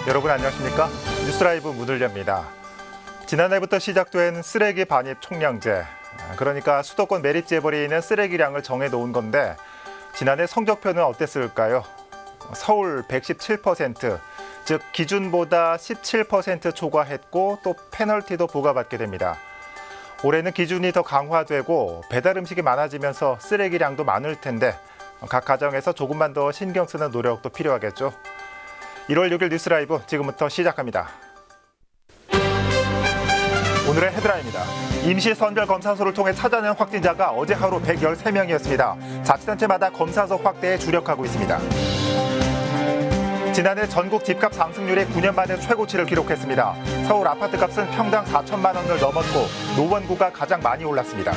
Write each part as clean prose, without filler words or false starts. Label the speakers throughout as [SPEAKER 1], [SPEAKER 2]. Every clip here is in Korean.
[SPEAKER 1] 여러분 안녕하십니까? 뉴스라이브 문을 엽니다. 지난해부터 시작된 쓰레기 반입 총량제, 그러니까 수도권 매립지에 있는 쓰레기량을 정해놓은 건데 지난해 성적표는 어땠을까요? 서울 117%, 즉 기준보다 17% 초과했고 또 페널티도 부과받게 됩니다. 올해는 기준이 더 강화되고 배달 음식이 많아지면서 쓰레기량도 많을 텐데 각 가정에서 조금만 더 신경 쓰는 노력도 필요하겠죠. 1월 6일 뉴스라이브 지금부터 시작합니다. 오늘의 헤드라인입니다. 임시선별검사소를 통해 찾아낸 확진자가 어제 하루 113명이었습니다. 자치단체마다 검사소 확대에 주력하고 있습니다. 지난해 전국 집값 상승률이 9년 만에 최고치를 기록했습니다. 서울 아파트값은 평당 4천만 원을 넘었고 노원구가 가장 많이 올랐습니다.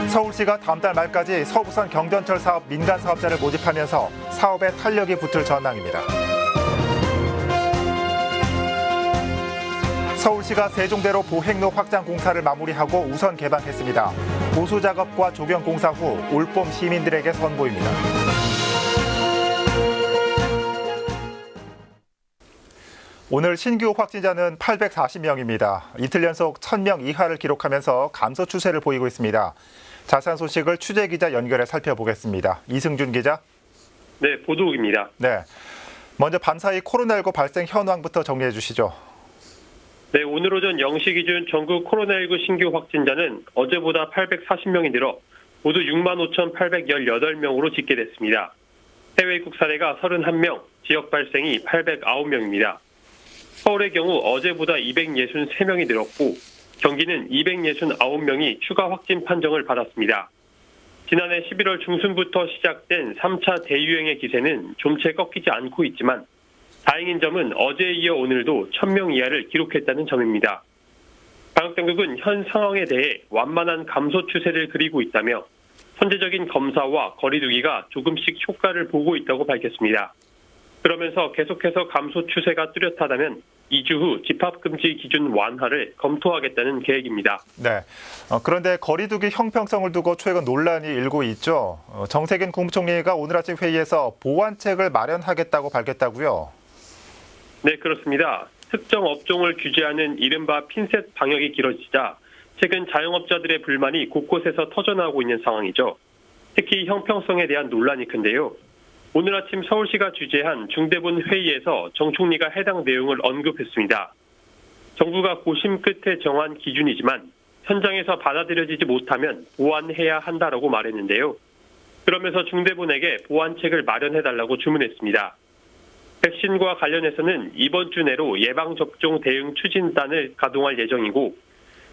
[SPEAKER 1] 서울시가 다음 달 말까지 서부선 경전철 사업 민간 사업자를 모집하면서 사업에 탄력이 붙을 전망입니다. 서울시가 세종대로 보행로 확장 공사를 마무리하고 우선 개방했습니다. 보수 작업과 조경 공사 후 올봄 시민들에게 선보입니다. 오늘 신규 확진자는 840명입니다. 이틀 연속 1000명 이하를 기록하면서 감소 추세를 보이고 있습니다. 자세한 소식을 취재기자 연결해 살펴보겠습니다. 이승준 기자.
[SPEAKER 2] 네, 보도국입니다.
[SPEAKER 1] 네, 먼저 밤사이 코로나19 발생 현황부터 정리해 주시죠.
[SPEAKER 2] 네, 오늘 오전 0시 기준 전국 코로나19 신규 확진자는 어제보다 840명이 늘어 모두 65,818명으로 집계됐습니다. 해외 입국 사례가 31명, 지역 발생이 809명입니다. 서울의 경우 어제보다 263명이 늘었고 경기는 269명이 추가 확진 판정을 받았습니다. 지난해 11월 중순부터 시작된 3차 대유행의 기세는 좀채 꺾이지 않고 있지만 다행인 점은 어제에 이어 오늘도 1000명 이하를 기록했다는 점입니다. 방역당국은 현 상황에 대해 완만한 감소 추세를 그리고 있다며 선제적인 검사와 거리 두기가 조금씩 효과를 보고 있다고 밝혔습니다. 그러면서 계속해서 감소 추세가 뚜렷하다면 2주 후 집합금지 기준 완화를 검토하겠다는 계획입니다.
[SPEAKER 1] 네. 그런데 거리두기 형평성을 두고 최근 논란이 일고 있죠. 정세균 국무총리가 오늘 아침 회의에서 보완책을 마련하겠다고 밝혔다고요?
[SPEAKER 2] 네, 그렇습니다. 특정 업종을 규제하는 이른바 핀셋 방역이 길어지자 최근 자영업자들의 불만이 곳곳에서 터져나오고 있는 상황이죠. 특히 형평성에 대한 논란이 큰데요. 오늘 아침 서울시가 주재한 중대본 회의에서 정 총리가 해당 내용을 언급했습니다. 정부가 고심 끝에 정한 기준이지만 현장에서 받아들여지지 못하면 보완해야 한다라고 말했는데요. 그러면서 중대본에게 보완책을 마련해달라고 주문했습니다. 백신과 관련해서는 이번 주 내로 예방접종 대응 추진단을 가동할 예정이고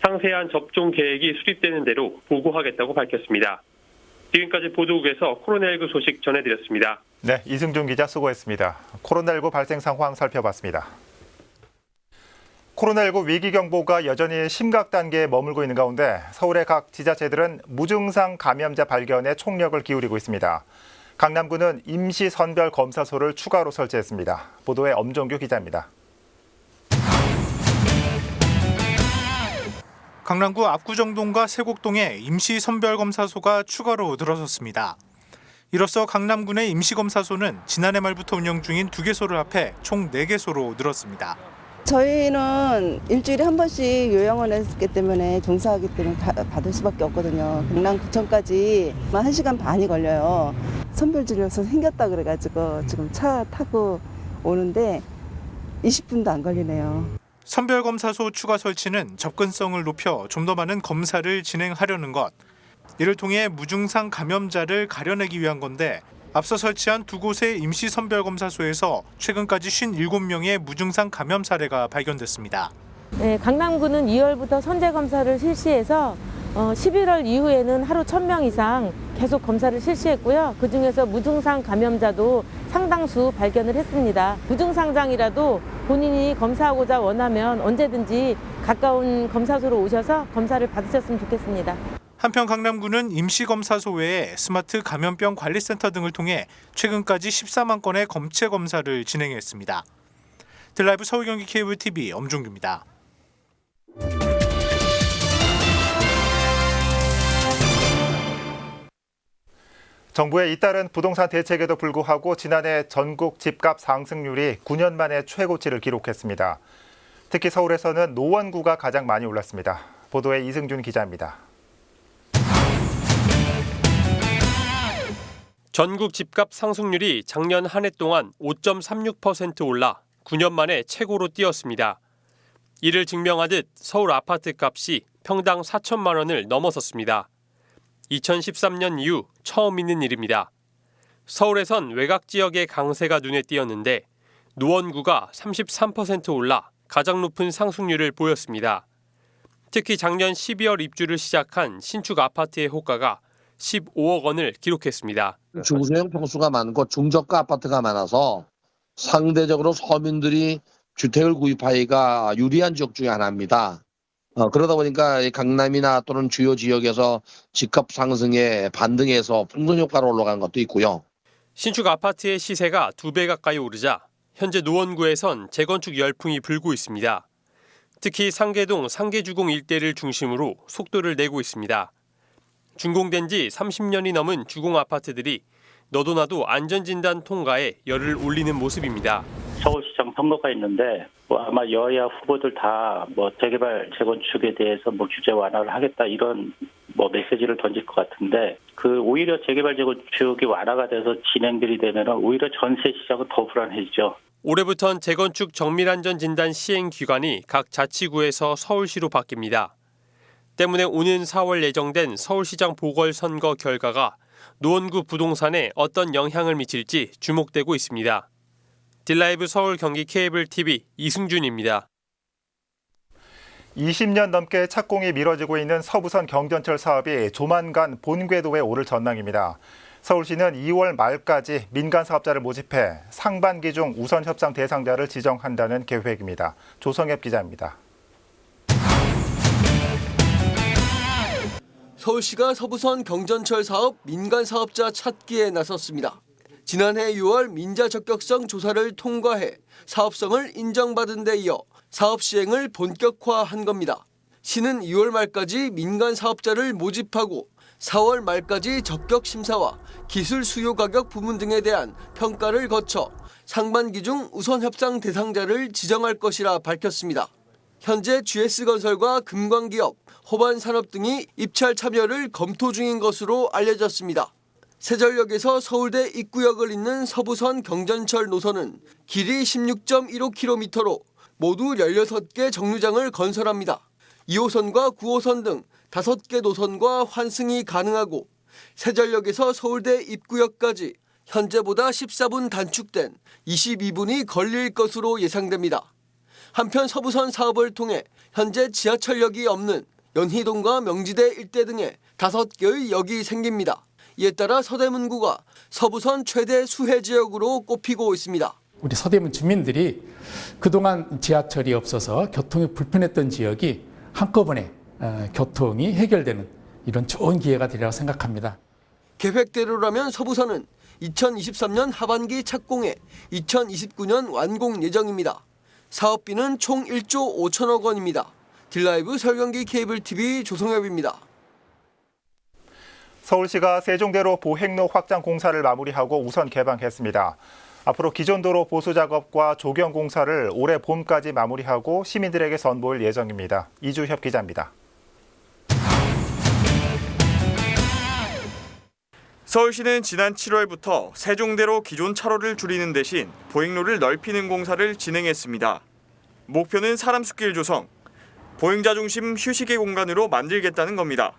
[SPEAKER 2] 상세한 접종 계획이 수립되는 대로 보고하겠다고 밝혔습니다. 지금까지 보도국에서 코로나19 소식 전해드렸습니다.
[SPEAKER 1] 네, 이승준 기자 수고했습니다. 코로나19 발생 상황 살펴봤습니다. 코로나19 위기경보가 여전히 심각 단계에 머물고 있는 가운데 서울의 각 지자체들은 무증상 감염자 발견에 총력을 기울이고 있습니다. 강남구는 임시선별검사소를 추가로 설치했습니다. 보도에 엄종규 기자입니다.
[SPEAKER 3] 강남구 압구정동과 세곡동에 임시선별검사소가 추가로 들어섰습니다. 이로써 강남구 내 임시검사소는 지난해 말부터 운영 중인 2개소를 합해 총 4개소로 늘었습니다.
[SPEAKER 4] 저희는 일주일에 한 번씩 요양원에 있기 때문에 종사하기 때문에 받을 수밖에 없거든요. 강남구청까지 1시간 반이 걸려요. 선별진료소 생겼다 그래가지고 지금 차 타고 오는데 20분도 안 걸리네요.
[SPEAKER 3] 선별검사소 추가 설치는 접근성을 높여 좀 더 많은 검사를 진행하려는 것. 이를 통해 무증상 감염자를 가려내기 위한 건데 앞서 설치한 2곳의 임시선별검사소에서 최근까지 57명의 무증상 감염 사례가 발견됐습니다.
[SPEAKER 5] 네, 강남구는 2월부터 선제검사를 실시해서 11월 이후에는 하루 1000명 이상 계속 검사를 실시했고요. 그중에서 무증상 감염자도 상당수 발견을 했습니다. 무증상장이라도 본인이 검사하고자 원하면 언제든지 가까운 검사소로 오셔서 검사를 받으셨으면 좋겠습니다.
[SPEAKER 3] 한편 강남구는 임시검사소 외에 스마트 감염병 관리센터 등을 통해 최근까지 14만 건의 검체 검사를 진행했습니다. 드라이브 서울경기 케이블 TV 엄종규입니다.
[SPEAKER 1] 정부의 잇따른 부동산 대책에도 불구하고 지난해 전국 집값 상승률이 9년 만에 최고치를 기록했습니다. 특히 서울에서는 노원구가 가장 많이 올랐습니다. 보도에 이승준 기자입니다.
[SPEAKER 6] 전국 집값 상승률이 작년 한 해 동안 5.36% 올라 9년 만에 최고로 뛰었습니다. 이를 증명하듯 서울 아파트 값이 평당 4천만 원을 넘어섰습니다. 2013년 이후 처음 있는 일입니다. 서울에선 외곽 지역의 강세가 눈에 띄었는데 노원구가 33% 올라 가장 높은 상승률을 보였습니다. 특히 작년 12월 입주를 시작한 신축 아파트의 호가가 15억 원을 기록했습니다.
[SPEAKER 7] 중소형 평수가 많고 중저가 아파트가 많아서 상대적으로 서민들이 주택을 구입하기가 유리한 지역 중에 하나입니다. 그러다 보니까 강남이나 또는 주요 지역에서 집값 상승에 반등해서 풍선 효과로 올라간 것도 있고요.
[SPEAKER 6] 신축 아파트의 시세가 2배 가까이 오르자 현재 노원구에선 재건축 열풍이 불고 있습니다. 특히 상계동 상계주공 일대를 중심으로 속도를 내고 있습니다. 준공된 지 30년이 넘은 주공 아파트들이 너도 나도 안전진단 통과에 열을 올리는 모습입니다.
[SPEAKER 8] 서울시장 선거가 있는데 아마 여야 후보들 다 재개발 재건축에 대해서 규제 완화를 하겠다 이런 메시지를 던질 것 같은데 오히려 재개발 재건축이 완화가 돼서 진행들이 되면 오히려 전세 시장은 더 불안해지죠.
[SPEAKER 6] 올해부턴 재건축 정밀안전진단 시행 기관이 각 자치구에서 서울시로 바뀝니다. 때문에 오는 4월 예정된 서울시장 보궐선거 결과가 노원구 부동산에 어떤 영향을 미칠지 주목되고 있습니다. 딜라이브 서울 경기 케이블 TV 이승준입니다.
[SPEAKER 1] 20년 넘게 착공이 미뤄지고 있는 서부선 경전철 사업이 조만간 본궤도에 오를 전망입니다. 서울시는 2월 말까지 민간 사업자를 모집해 상반기 중 우선 협상 대상자를 지정한다는 계획입니다. 조성엽 기자입니다.
[SPEAKER 9] 서울시가 서부선 경전철 사업 민간 사업자 찾기에 나섰습니다. 지난해 6월 민자 적격성 조사를 통과해 사업성을 인정받은 데 이어 사업 시행을 본격화한 겁니다. 시는 2월 말까지 민간 사업자를 모집하고 4월 말까지 적격 심사와 기술 수요 가격 부분 등에 대한 평가를 거쳐 상반기 중 우선 협상 대상자를 지정할 것이라 밝혔습니다. 현재 GS건설과 금광기업, 호반산업 등이 입찰 참여를 검토 중인 것으로 알려졌습니다. 세전역에서 서울대 입구역을 잇는 서부선 경전철 노선은 길이 16.15km로 모두 16개 정류장을 건설합니다. 2호선과 9호선 등 5개 노선과 환승이 가능하고 세전역에서 서울대 입구역까지 현재보다 14분 단축된 22분이 걸릴 것으로 예상됩니다. 한편 서부선 사업을 통해 현재 지하철역이 없는 연희동과 명지대 일대 등에 5개의 역이 생깁니다. 이에 따라 서대문구가 서부선 최대 수혜 지역으로 꼽히고 있습니다.
[SPEAKER 10] 우리 서대문 주민들이 그동안 지하철이 없어서 교통이 불편했던 지역이 한꺼번에 교통이 해결되는 이런 좋은 기회가 되리라고 생각합니다.
[SPEAKER 9] 계획대로라면 서부선은 2023년 하반기 착공해 2029년 완공 예정입니다. 사업비는 총 1조 5천억 원입니다. 딜라이브 서울경기 케이블TV 조성엽입니다.
[SPEAKER 1] 서울시가 세종대로 보행로 확장 공사를 마무리하고 우선 개방했습니다. 앞으로 기존 도로 보수 작업과 조경 공사를 올해 봄까지 마무리하고 시민들에게 선보일 예정입니다. 이주협 기자입니다.
[SPEAKER 11] 서울시는 지난 7월부터 세종대로 기존 차로를 줄이는 대신 보행로를 넓히는 공사를 진행했습니다. 목표는 사람 숲길 조성, 보행자 중심 휴식의 공간으로 만들겠다는 겁니다.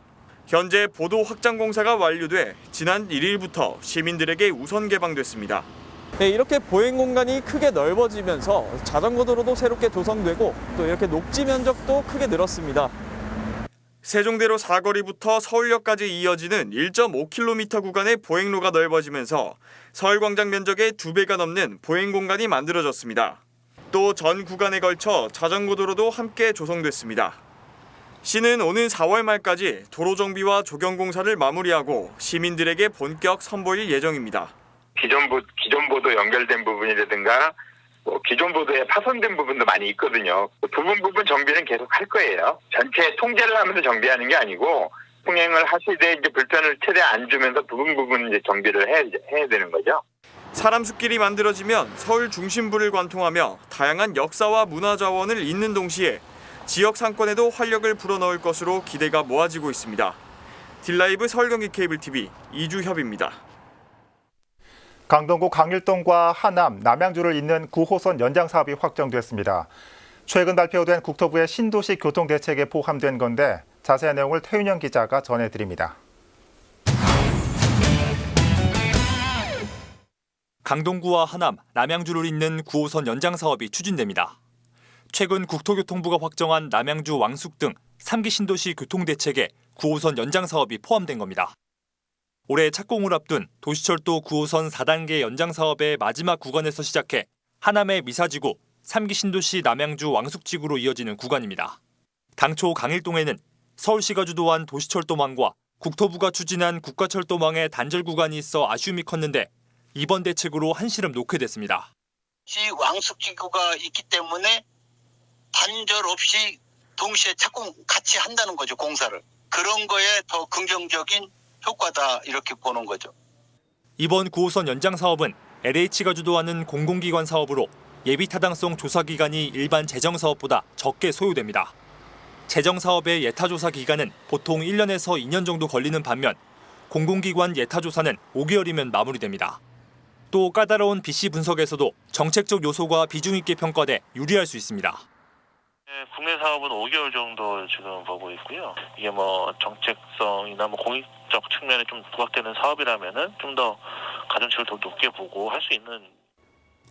[SPEAKER 11] 현재 보도 확장 공사가 완료돼 지난 1일부터 시민들에게 우선 개방됐습니다.
[SPEAKER 12] 네, 이렇게 보행 공간이 크게 넓어지면서 자전거 도로도 새롭게 조성되고 또 이렇게 녹지 면적도 크게 늘었습니다.
[SPEAKER 11] 세종대로 사거리부터 서울역까지 이어지는 1.5km 구간의 보행로가 넓어지면서 서울광장 면적의 2배가 넘는 보행 공간이 만들어졌습니다. 또 전 구간에 걸쳐 자전거 도로도 함께 조성됐습니다. 시는 오는 4월 말까지 도로 정비와 조경 공사를 마무리하고 시민들에게 본격 선보일 예정입니다.
[SPEAKER 13] 기존 보도 연결된 부분이라든가 기존 보도에 파손된 부분도 많이 있거든요. 부분 정비는 계속 할 거예요. 전체 통제를 하면서 정비하는 게 아니고 통행을 하시되 이제 불편을 최대한 안 주면서 부분 이제 정비를 해야 되는 거죠.
[SPEAKER 11] 사람 숲길이 만들어지면 서울 중심부를 관통하며 다양한 역사와 문화 자원을 잇는 동시에 지역 상권에도 활력을 불어넣을 것으로 기대가 모아지고 있습니다. 딜라이브 서울 경기 케이블 TV 이주협입니다.
[SPEAKER 1] 강동구 강일동과 하남, 남양주를 잇는 9호선 연장 사업이 확정됐습니다. 최근 발표된 국토부의 신도시 교통 대책에 포함된 건데 자세한 내용을 태윤영 기자가 전해드립니다.
[SPEAKER 14] 강동구와 하남, 남양주를 잇는 9호선 연장 사업이 추진됩니다. 최근 국토교통부가 확정한 남양주 왕숙 등 3기 신도시 교통대책에 9호선 연장 사업이 포함된 겁니다. 올해 착공을 앞둔 도시철도 9호선 4단계 연장 사업의 마지막 구간에서 시작해 하남의 미사지구, 3기 신도시 남양주 왕숙지구로 이어지는 구간입니다. 당초 강일동에는 서울시가 주도한 도시철도망과 국토부가 추진한 국가철도망의 단절 구간이 있어 아쉬움이 컸는데 이번 대책으로 한시름 놓게 됐습니다.
[SPEAKER 15] 왕숙지구가 있기 때문에 단절 없이 동시에 착공 같이 한다는 거죠, 공사를. 그런 거에 더 긍정적인 효과다 이렇게 보는 거죠.
[SPEAKER 14] 이번 9호선 연장 사업은 LH가 주도하는 공공기관 사업으로 예비 타당성 조사 기간이 일반 재정 사업보다 적게 소요됩니다. 재정 사업의 예타 조사 기간은 보통 1년에서 2년 정도 걸리는 반면 공공기관 예타 조사는 5개월이면 마무리됩니다. 또 까다로운 BC 분석에서도 정책적 요소가 비중 있게 평가돼 유리할 수 있습니다.
[SPEAKER 16] 국내 사업은 5개월 정도 지금 보고 있고요. 이게 정책성이나 공익적 측면에 좀 부각되는 사업이라면은 좀 더 가중치를 더 높게 보고 할 수 있는.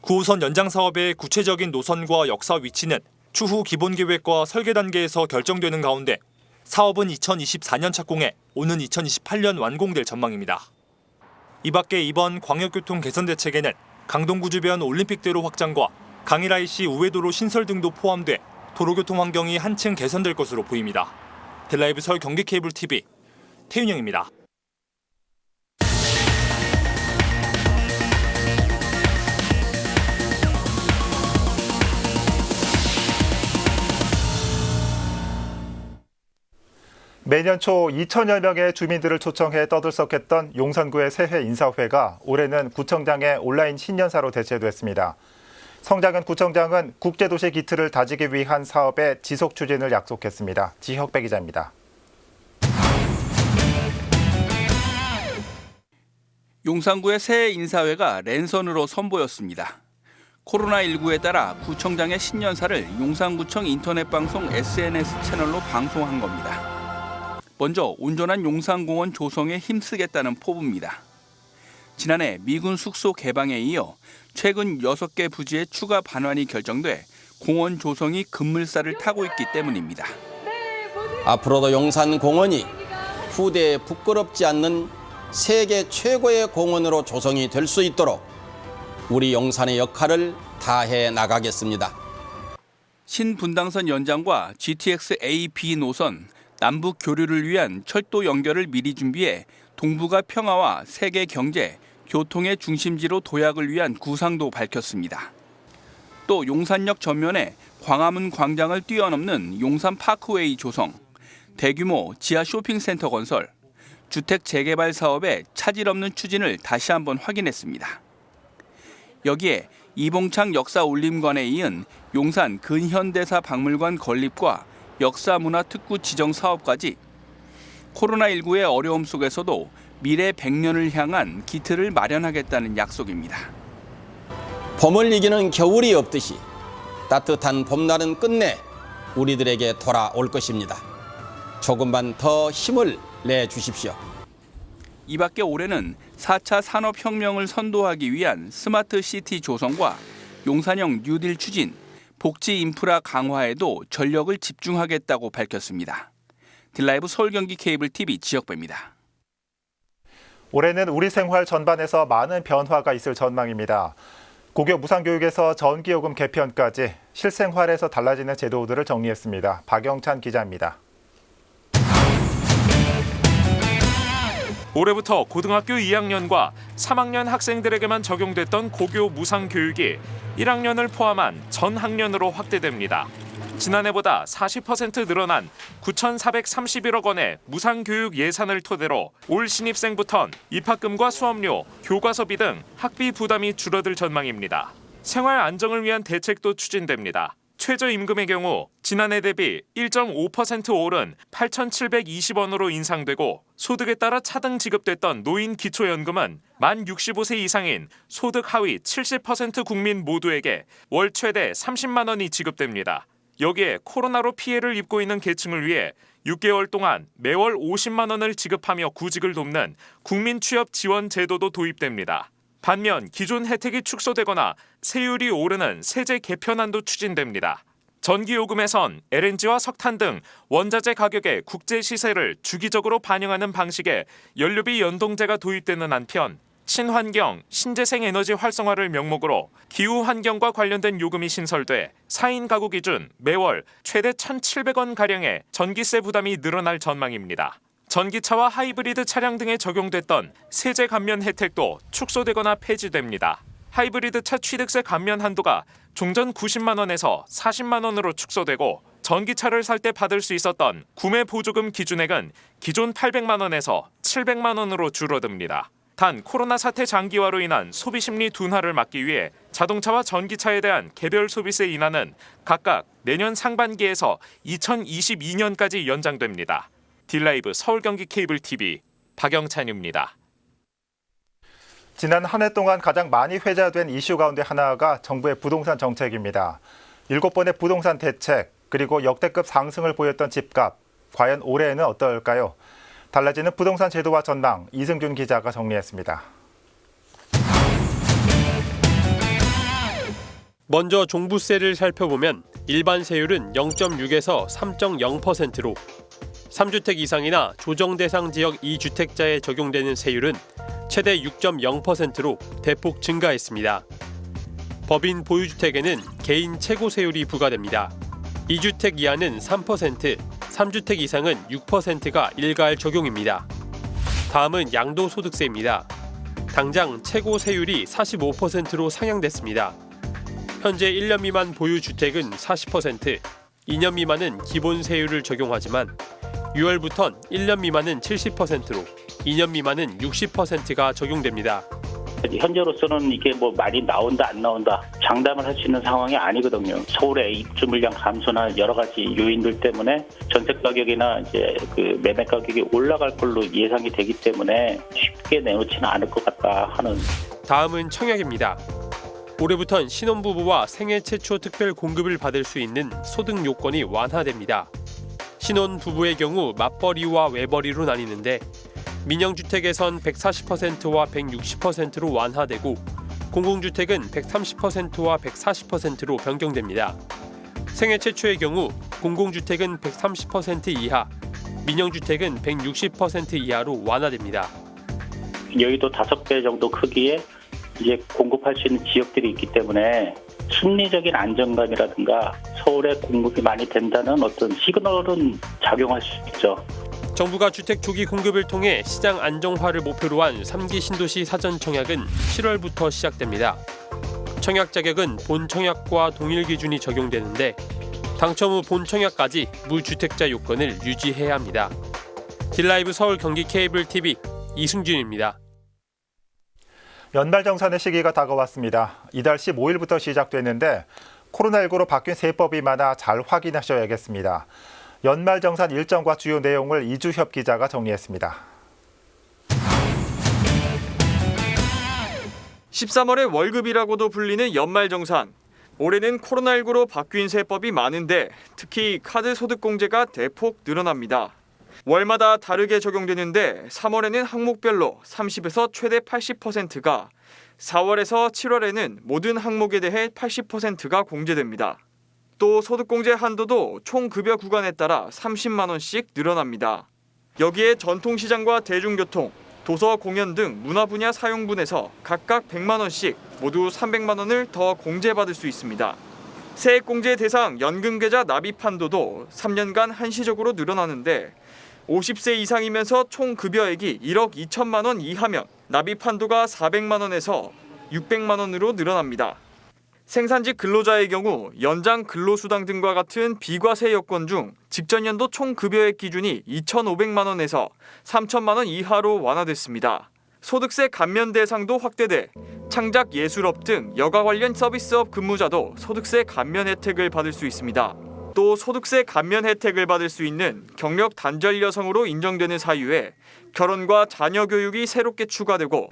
[SPEAKER 14] 9호선 연장 사업의 구체적인 노선과 역사 위치는 추후 기본계획과 설계 단계에서 결정되는 가운데 사업은 2024년 착공해 오는 2028년 완공될 전망입니다. 이 밖에 이번 광역교통 개선 대책에는 강동구 주변 올림픽대로 확장과 강일 IC 우회도로 신설 등도 포함돼 도로교통 환경이 한층 개선될 것으로 보입니다. 딜라이브 서울 경기 케이블 TV 태윤영입니다.
[SPEAKER 1] 매년 초 2천여 명의 주민들을 초청해 떠들썩했던 용산구의 새해 인사회가 올해는 구청장의 온라인 신년사로 대체됐습니다. 성장현 구청장은 국제도시 기틀을 다지기 위한 사업의 지속 추진을 약속했습니다. 지혁배 기자입니다.
[SPEAKER 17] 용산구의 새해 인사회가 랜선으로 선보였습니다. 코로나19에 따라 구청장의 신년사를 용산구청 인터넷방송 SNS 채널로 방송한 겁니다. 먼저 온전한 용산공원 조성에 힘쓰겠다는 포부입니다. 지난해 미군 숙소 개방에 이어 최근 6개 부지의 추가 반환이 결정돼 공원 조성이 급물살을 타고 있기 때문입니다.
[SPEAKER 18] 앞으로도 용산공원이 후대에 부끄럽지 않는 세계 최고의 공원으로 조성이 될 수 있도록 우리 용산의 역할을 다해 나가겠습니다.
[SPEAKER 17] 신분당선 연장과 GTX A, B 노선, 남북 교류를 위한 철도 연결을 미리 준비해 동북아 평화와 세계 경제, 교통의 중심지로 도약을 위한 구상도 밝혔습니다. 또 용산역 전면에 광화문 광장을 뛰어넘는 용산 파크웨이 조성, 대규모 지하 쇼핑센터 건설, 주택 재개발 사업의 차질 없는 추진을 다시 한번 확인했습니다. 여기에 이봉창 역사올림관에 이은 용산 근현대사 박물관 건립과 역사문화특구 지정 사업까지 코로나19의 어려움 속에서도 미래 100년을 향한 기틀을 마련하겠다는 약속입니다.
[SPEAKER 18] 봄을 이기는 겨울이 없듯이 따뜻한 봄날은 끝내 우리들에게 돌아올 것입니다. 조금만 더 힘을 내주십시오.
[SPEAKER 17] 이 밖에 올해는 4차 산업혁명을 선도하기 위한 스마트 시티 조성과 용산형 뉴딜 추진, 복지 인프라 강화에도 전력을 집중하겠다고 밝혔습니다. 딜라이브 서울 경기 케이블 TV 지역배입니다.
[SPEAKER 1] 올해는 우리 생활 전반에서 많은 변화가 있을 전망입니다. 고교 무상교육에서 전기요금 개편까지 실생활에서 달라지는 제도들을 정리했습니다. 박영찬 기자입니다.
[SPEAKER 19] 올해부터 고등학교 2학년과 3학년 학생들에게만 적용됐던 고교 무상교육이 1학년을 포함한 전 학년으로 확대됩니다. 지난해보다 40% 늘어난 9,431억 원의 무상교육 예산을 토대로 올 신입생부턴 입학금과 수업료, 교과서비 등 학비 부담이 줄어들 전망입니다. 생활 안정을 위한 대책도 추진됩니다. 최저임금의 경우 지난해 대비 1.5% 오른 8,720원으로 인상되고 소득에 따라 차등 지급됐던 노인 기초연금은 만 65세 이상인 소득 하위 70% 국민 모두에게 월 최대 30만 원이 지급됩니다. 여기에 코로나로 피해를 입고 있는 계층을 위해 6개월 동안 매월 50만 원을 지급하며 구직을 돕는 국민 취업 지원 제도도 도입됩니다. 반면 기존 혜택이 축소되거나 세율이 오르는 세제 개편안도 추진됩니다. 전기요금에선 LNG와 석탄 등 원자재 가격의 국제 시세를 주기적으로 반영하는 방식의 연료비 연동제가 도입되는 한편 친환경, 신재생 에너지 활성화를 명목으로 기후 환경과 관련된 요금이 신설돼 4인 가구 기준 매월 최대 1,700원가량의 전기세 부담이 늘어날 전망입니다. 전기차와 하이브리드 차량 등에 적용됐던 세제 감면 혜택도 축소되거나 폐지됩니다. 하이브리드 차 취득세 감면 한도가 종전 90만 원에서 40만 원으로 축소되고 전기차를 살 때 받을 수 있었던 구매 보조금 기준액은 기존 800만 원에서 700만 원으로 줄어듭니다. 단 코로나 사태 장기화로 인한 소비 심리 둔화를 막기 위해 자동차와 전기차에 대한 개별 소비세 인하는 각각 내년 상반기에서 2022년까지 연장됩니다. 딜라이브 서울 경기 케이블 TV 박영찬입니다.
[SPEAKER 1] 지난 한 해 동안 가장 많이 회자된 이슈 가운데 하나가 정부의 부동산 정책입니다. 7번의 부동산 대책 그리고 역대급 상승을 보였던 집값, 과연 올해에는 어떨까요? 달라지는 부동산 제도와 전망, 이승준 기자가 정리했습니다.
[SPEAKER 6] 먼저 종부세를 살펴보면 일반 세율은 0.6에서 3.0%로 3주택 이상이나 조정 대상 지역 2주택자에 적용되는 세율은 최대 6.0%로 대폭 증가했습니다. 법인 보유주택에는 개인 최고 세율이 부과됩니다. 2주택 이하는 3%, 3주택 이상은 6%가 일괄 적용입니다. 다음은 양도소득세입니다. 당장 최고 세율이 45%로 상향됐습니다. 현재 1년 미만 보유주택은 40%, 2년 미만은 기본 세율을 적용하지만 6월부턴 1년 미만은 70%로 2년 미만은 60%가 적용됩니다.
[SPEAKER 8] 현재로서는 이게 뭐 많이 나온다 안 나온다 장담을 할 수 있는 상황이 아니거든요. 서울의 입주 물량 감소나 여러 가지 요인들 때문에 전세 가격이나 이제 그 매매 가격이 올라갈 걸로 예상이 되기 때문에 쉽게 내놓지는 않을 것 같다 하는.
[SPEAKER 6] 다음은 청약입니다. 올해부턴 신혼부부와 생애 최초 특별 공급을 받을 수 있는 소득 요건이 완화됩니다. 신혼부부의 경우 맞벌이와 외벌이로 나뉘는데 민영주택에선 140%와 160%로 완화되고 공공주택은 130%와 140%로 변경됩니다. 생애 최초의 경우 공공주택은 130% 이하, 민영주택은 160% 이하로 완화됩니다.
[SPEAKER 8] 여의도 5배 정도 크기에 이제 공급할 수 있는 지역들이 있기 때문에 심리적인 안정감이라든가 서울에 공급이 많이 된다는 어떤 시그널은 작용할 수 있죠.
[SPEAKER 6] 정부가 주택 조기 공급을 통해 시장 안정화를 목표로 한 3기 신도시 사전 청약은 7월부터 시작됩니다. 청약 자격은 본 청약과 동일 기준이 적용되는데 당첨 후 본 청약까지 무주택자 요건을 유지해야 합니다. 딜라이브 서울 경기 케이블 TV 이승준입니다.
[SPEAKER 1] 연말정산의 시기가 다가왔습니다. 이달 15일부터 시작됐는데 코로나19로 바뀐 세법이 많아 잘 확인하셔야겠습니다. 연말정산 일정과 주요 내용을 이주협 기자가 정리했습니다.
[SPEAKER 11] 13월의 월급이라고도 불리는 연말정산. 올해는 코로나19로 바뀐 세법이 많은데 특히 카드 소득공제가 대폭 늘어납니다. 월마다 다르게 적용되는데 3월에는 항목별로 30에서 최대 80%가, 4월에서 7월에는 모든 항목에 대해 80%가 공제됩니다. 또 소득공제 한도도 총 급여 구간에 따라 30만 원씩 늘어납니다. 여기에 전통시장과 대중교통, 도서, 공연 등 문화 분야 사용분에서 각각 100만 원씩 모두 300만 원을 더 공제받을 수 있습니다. 세액공제 대상 연금계좌 납입 한도도 3년간 한시적으로 늘어나는데 50세 이상이면서 총 급여액이 1억 2천만 원 이하면 납입 한도가 400만 원에서 600만 원으로 늘어납니다. 생산직 근로자의 경우 연장 근로수당 등과 같은 비과세 여건 중 직전 연도 총 급여액 기준이 2,500만 원에서 3,000만 원 이하로 완화됐습니다. 소득세 감면 대상도 확대돼 창작 예술업 등 여가 관련 서비스업 근무자도 소득세 감면 혜택을 받을 수 있습니다. 또 소득세 감면 혜택을 받을 수 있는 경력 단절 여성으로 인정되는 사유에 결혼과 자녀 교육이 새롭게 추가되고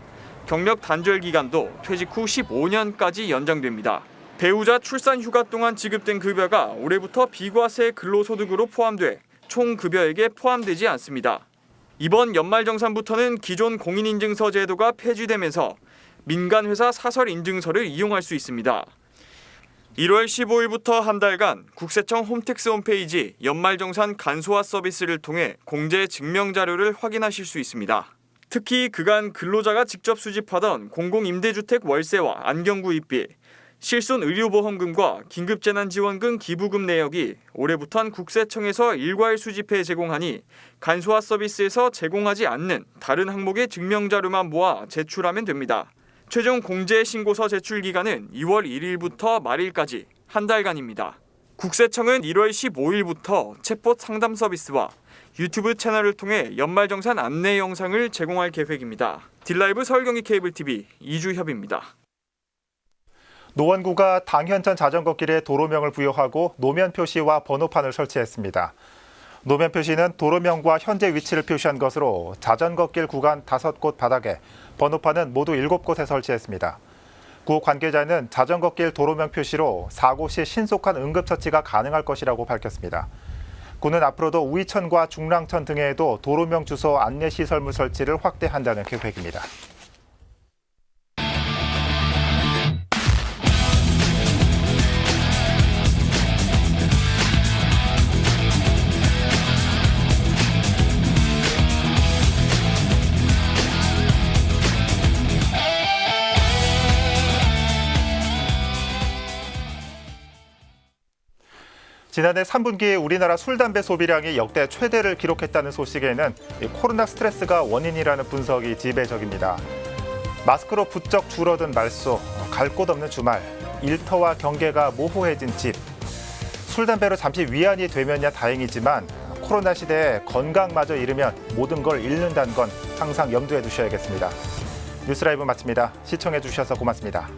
[SPEAKER 11] 경력 단절 기간도 퇴직 후 15년까지 연장됩니다. 배우자 출산 휴가 동안 지급된 급여가 올해부터 비과세 근로소득으로 포함돼 총 급여액에 포함되지 않습니다. 이번 연말정산부터는 기존 공인인증서 제도가 폐지되면서 민간회사 사설인증서를 이용할 수 있습니다. 1월 15일부터 한 달간 국세청 홈택스 홈페이지 연말정산 간소화 서비스를 통해 공제 증명자료를 확인하실 수 있습니다. 특히 그간 근로자가 직접 수집하던 공공임대주택 월세와 안경구입비, 실손 의료보험금과 긴급재난지원금 기부금 내역이 올해부터는 국세청에서 일괄 수집해 제공하니 간소화 서비스에서 제공하지 않는 다른 항목의 증명자료만 모아 제출하면 됩니다. 최종 공제 신고서 제출 기간은 2월 1일부터 말일까지 한 달간입니다. 국세청은 1월 15일부터 챗봇 상담 서비스와 유튜브 채널을 통해 연말정산 안내 영상을 제공할 계획입니다. 딜라이브 서울경기 케이블TV 이주협입니다.
[SPEAKER 1] 노원구가 당현천 자전거길에 도로명을 부여하고 노면 표시와 번호판을 설치했습니다. 노면 표시는 도로명과 현재 위치를 표시한 것으로 자전거길 구간 5곳 바닥에 번호판은 모두 7곳에 설치했습니다. 구 관계자는 자전거길 도로명 표시로 사고 시 신속한 응급처치가 가능할 것이라고 밝혔습니다. 구는 앞으로도 우이천과 중랑천 등에도 도로명 주소 안내시설물 설치를 확대한다는 계획입니다. 지난해 3분기 우리나라 술, 담배 소비량이 역대 최대를 기록했다는 소식에는 코로나 스트레스가 원인이라는 분석이 지배적입니다. 마스크로 부쩍 줄어든 말소, 갈 곳 없는 주말, 일터와 경계가 모호해진 집. 술, 담배로 잠시 위안이 되면야 다행이지만 코로나 시대에 건강마저 잃으면 모든 걸 잃는다는 건 항상 염두에 두셔야겠습니다. 뉴스라이브 마칩니다. 시청해 주셔서 고맙습니다.